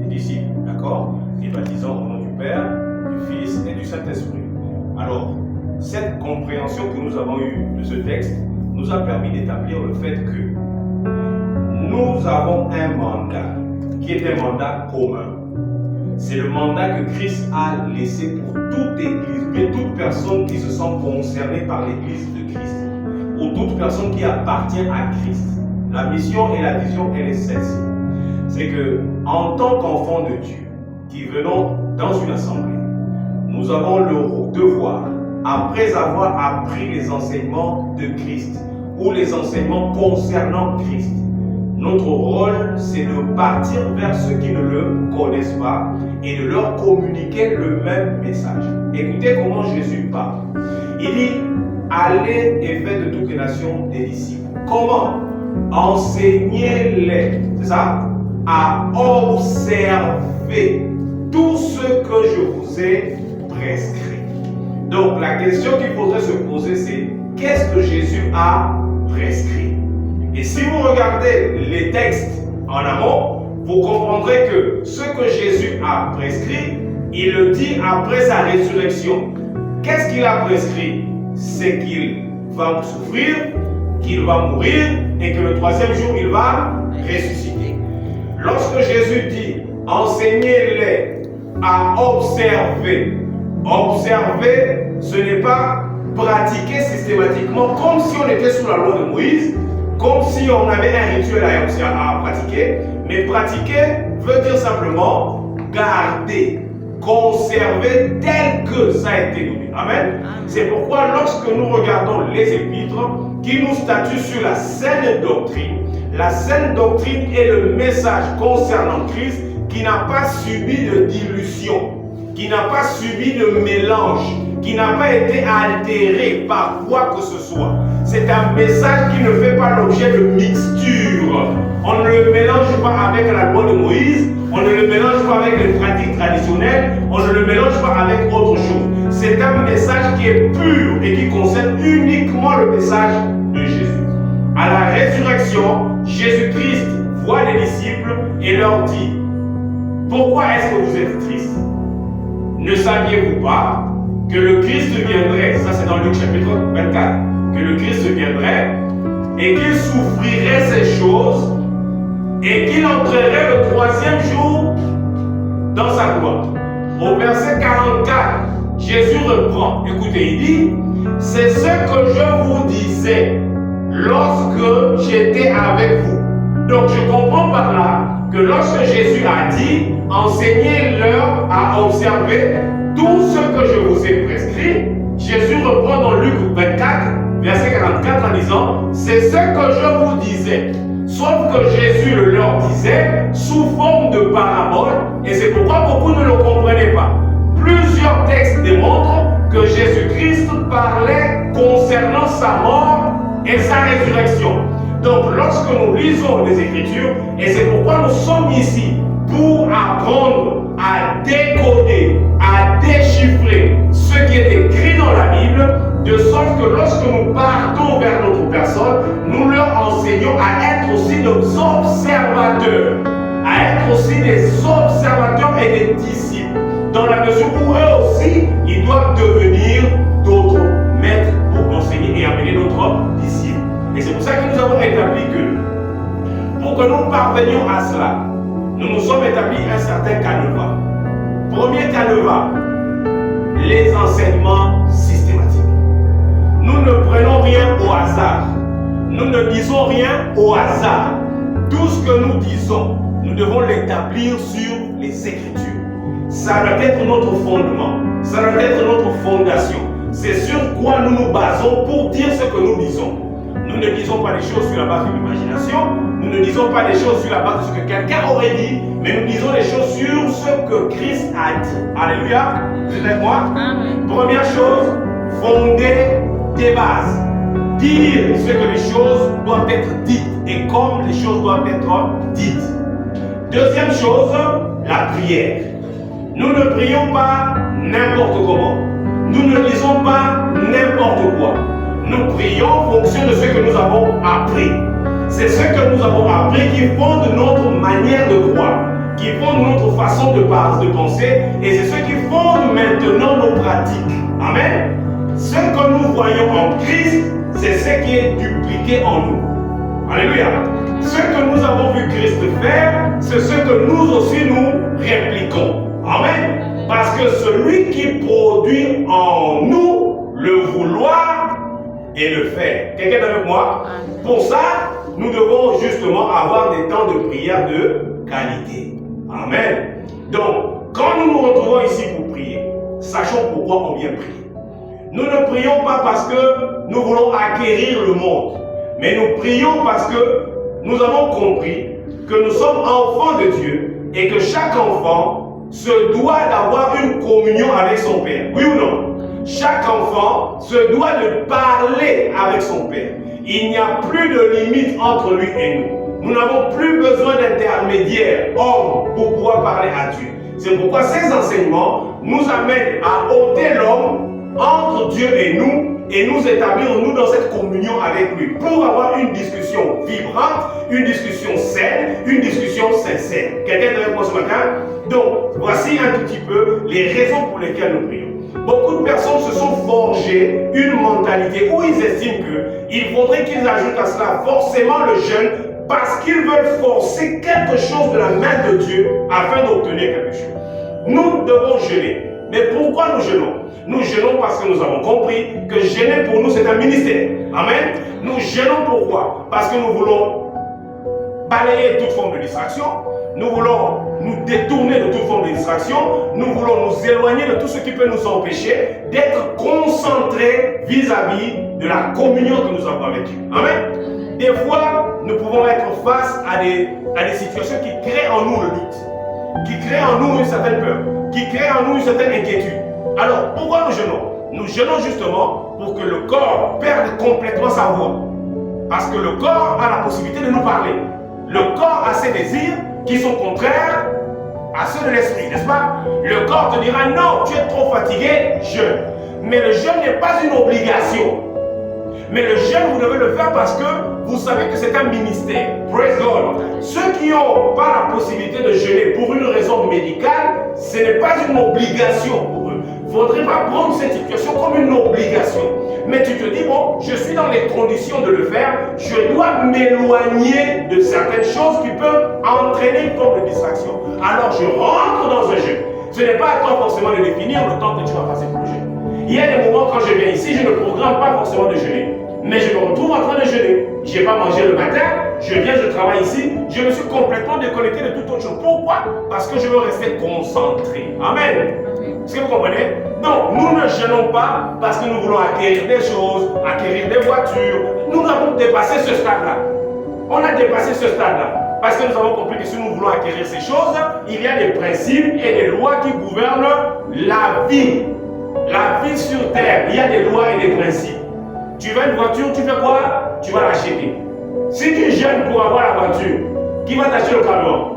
les disciples, d'accord? Les baptisant au nom du Père, du Fils et du Saint-Esprit. Alors, cette compréhension que nous avons eue de ce texte nous a permis d'établir le fait que nous avons un mandat qui est un mandat commun. C'est le mandat que Christ a laissé pour toute église, mais toute personne qui se sent concernée par l'église de Christ, ou toute personne qui appartient à Christ. La mission et la vision, elle est celle-ci. C'est que, en tant qu'enfants de Dieu, qui venons dans une assemblée, nous avons le devoir, après avoir appris les enseignements de Christ, ou les enseignements concernant Christ, notre rôle, c'est de partir vers ceux qui ne le connaissent pas et de leur communiquer le même message. Écoutez comment Jésus parle. Il dit, allez et faites de toutes les nations des disciples. Comment? Enseignez-les, c'est ça? À observer tout ce que je vous ai prescrit. Donc la question qu'il faudrait se poser, c'est qu'est-ce que Jésus a prescrit? Et si vous regardez les textes en amont, vous comprendrez que ce que Jésus a prescrit, il le dit après sa résurrection. Qu'est-ce qu'il a prescrit? C'est qu'il va souffrir, qu'il va mourir et que le troisième jour, il va ressusciter. Lorsque Jésus dit « enseignez-les à observer », observer, ce n'est pas pratiquer systématiquement comme si on était sous la loi de Moïse, comme si on avait un rituel à pratiquer, mais pratiquer veut dire simplement garder, conserver tel que ça a été donné. Amen. C'est pourquoi lorsque nous regardons les épîtres qui nous statuent sur la saine doctrine est le message concernant Christ qui n'a pas subi de dilution, qui n'a pas subi de mélange, qui n'a pas été altéré par quoi que ce soit. C'est un message qui ne fait pas l'objet de mixture. On ne le mélange pas avec la loi de Moïse, on ne le mélange pas avec les pratiques traditionnelles, on ne le mélange pas avec autre chose. C'est un message qui est pur et qui concerne uniquement le message de Jésus. À la résurrection, Jésus-Christ voit les disciples et leur dit: pourquoi est-ce que vous êtes tristes? Ne saviez-vous pas que le Christ viendrait, ça c'est dans Luc chapitre 24, que le Christ viendrait et qu'il souffrirait ces choses et qu'il entrerait le troisième jour dans sa gloire. Au verset 44, Jésus reprend, écoutez, il dit: c'est ce que je vous disais lorsque j'étais avec vous. Donc je comprends par là que lorsque Jésus a dit: enseignez-leur à observer tout ce que je vous ai prescrit, Jésus reprend dans Luc 24, verset 44 en disant: c'est ce que je vous disais. Sauf que Jésus le leur disait sous forme de parabole, et c'est pourquoi beaucoup ne le comprenaient pas. Plusieurs textes démontrent que Jésus-Christ parlait concernant sa mort et sa résurrection. Donc lorsque nous lisons les Écritures, et c'est pourquoi nous sommes ici, pour apprendre à décoder, à déchiffrer ce qui est écrit dans la Bible, de sorte que lorsque nous partons vers notre personne, nous leur enseignons à être aussi des observateurs, à être aussi des observateurs et des disciples, dans la mesure où eux aussi, ils doivent devenir d'autres maîtres pour enseigner et amener d'autres disciples. Et c'est pour ça que nous avons établi que, pour que nous parvenions à cela, nous nous sommes établis un certain canevas. Premier canevas, les enseignements systématiques. Nous ne prenons rien au hasard. Nous ne disons rien au hasard. Tout ce que nous disons, nous devons l'établir sur les Écritures. Ça doit être notre fondement. Ça doit être notre fondation. C'est sur quoi nous nous basons pour dire ce que nous disons. Nous ne disons pas des choses sur la base de l'imagination. Nous ne disons pas des choses sur la base de ce que quelqu'un aurait dit, mais nous disons des choses sur ce que Christ a dit. Alléluia. Vous êtes avec moi? Amen. Première chose, fonder des bases. Dire ce que les choses doivent être dites et comme les choses doivent être dites. Deuxième chose, la prière. Nous ne prions pas n'importe comment. Nous ne disons pas n'importe quoi. Nous prions en fonction de ce que nous avons appris. C'est ce que nous avons appris qui fonde notre manière de croire, qui fondent notre façon de penser et c'est ce qui fonde maintenant nos pratiques. Amen. Ce que nous voyons en Christ, c'est ce qui est dupliqué en nous. Alléluia. Ce que nous avons vu Christ faire, c'est ce que nous aussi nous répliquons. Amen. Parce que celui qui produit en nous le vouloir et le faire. Quelqu'un est avec moi? Pour ça, nous devons justement avoir des temps de prière de qualité. Amen. Donc, quand nous nous retrouvons ici pour prier, sachons pourquoi on vient prier. Nous ne prions pas parce que nous voulons acquérir le monde, mais nous prions parce que nous avons compris que nous sommes enfants de Dieu et que chaque enfant se doit d'avoir une communion avec son Père. Oui ou non? Chaque enfant se doit de parler avec son Père. Il n'y a plus de limite entre lui et nous. Nous n'avons plus besoin d'intermédiaires, hommes, pour pouvoir parler à Dieu. C'est pourquoi ces enseignements nous amènent à ôter l'homme entre Dieu et nous établir nous dans cette communion avec lui pour avoir une discussion vibrante, une discussion saine, une discussion sincère. Quelqu'un est avec moi ce matin? Donc, voici un tout petit peu les raisons pour lesquelles nous prions. Beaucoup de personnes se sont forgées une mentalité où ils estiment qu'il faudrait qu'ils ajoutent à cela forcément le jeûne parce qu'ils veulent forcer quelque chose de la main de Dieu afin d'obtenir quelque chose. Nous devons jeûner. Mais pourquoi nous jeûnons? Nous jeûnons parce que nous avons compris que jeûner pour nous c'est un ministère. Amen. Nous jeûnons pourquoi? Parce que nous voulons balayer toute forme de distraction. Nous voulons nous détourner de toute forme de distraction. Nous voulons nous éloigner de tout ce qui peut nous empêcher d'être concentrés vis-à-vis de la communion que nous avons avec Dieu. Amen. Des fois, nous pouvons être face à des situations qui créent en nous le doute, qui créent en nous une certaine peur, qui créent en nous une certaine inquiétude. Alors, pourquoi nous jeûnons? Nous jeûnons justement pour que le corps perde complètement sa voix. Parce que le corps a la possibilité de nous parler. Le corps a ses désirs qui sont contraires à ceux de l'esprit, n'est-ce pas? Le corps te dira non, tu es trop fatigué, jeûne. Mais le jeûne n'est pas une obligation. Mais le jeûne, vous devez le faire parce que vous savez que c'est un ministère. Praise God. Ceux qui n'ont pas la possibilité de jeûner pour une raison médicale, ce n'est pas une obligation pour eux. Il ne faudrait pas prendre cette situation comme une obligation. Mais tu te dis, bon, je suis dans les conditions de le faire, je dois m'éloigner de certaines choses qui peuvent entraîner une forme de distraction. Alors je rentre dans un jeûne. Ce n'est pas à toi forcément de définir le temps que tu vas passer pour le jeûne. Il y a des moments quand je viens ici, je ne programme pas forcément de jeûner. Mais je me retrouve en train de jeûner. Je n'ai pas mangé le matin, je viens, je travaille ici, je me suis complètement déconnecté de toute autre chose. Pourquoi? Parce que je veux rester concentré. Amen. Est-ce que vous comprenez? Donc, nous ne jeûnons pas parce que nous voulons acquérir des choses, acquérir des voitures. Nous avons dépassé ce stade-là. On a dépassé ce stade-là. Parce que nous avons compris que si nous voulons acquérir ces choses, il y a des principes et des lois qui gouvernent la vie. La vie sur terre, il y a des lois et des principes. Tu veux une voiture, tu fais quoi? Tu vas l'acheter. Si tu jeûnes pour avoir la voiture, qui va t'acheter le camion?